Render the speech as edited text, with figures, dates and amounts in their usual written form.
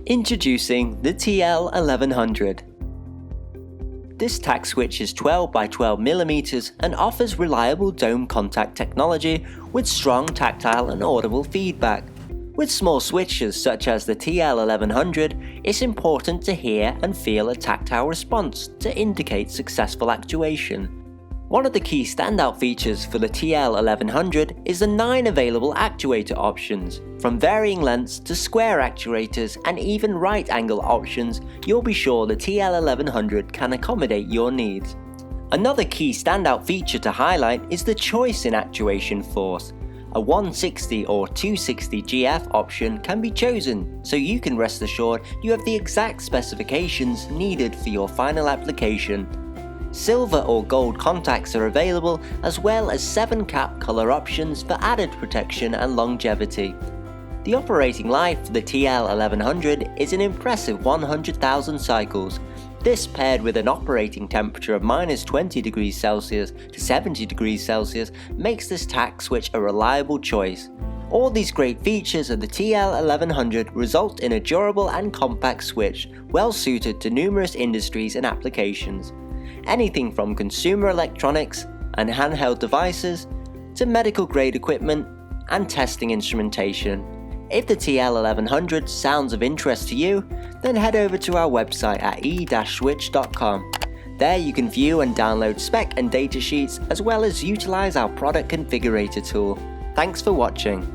Introducing the TL1100. This tact switch is 12 by 12 mm and offers reliable dome contact technology with strong tactile and audible feedback. With small switches such as the TL1100, it's important to hear and feel a tactile response to indicate successful actuation. One of the key standout features for the TL1100 is the 9 available actuator options. From varying lengths to square actuators and even right angle options, you'll be sure the TL1100 can accommodate your needs. Another key standout feature to highlight is the choice in actuation force. A 160 or 260 GF option can be chosen, so you can rest assured you have the exact specifications needed for your final application. Silver or gold contacts are available, as well as 7 cap color options for added protection and longevity. The operating life for the TL1100 is an impressive 100,000 cycles. This, paired with an operating temperature of -20 degrees Celsius to 70 degrees Celsius, makes this tact switch a reliable choice. All these great features of the TL1100 result in a durable and compact switch, well suited to numerous industries and applications. Anything from consumer electronics and handheld devices to medical grade equipment and testing instrumentation. If the TL1100 sounds of interest to you, then head over to our website at e-switch.com. There you can view and download spec and data sheets, as well as utilize our product configurator tool. Thanks for watching.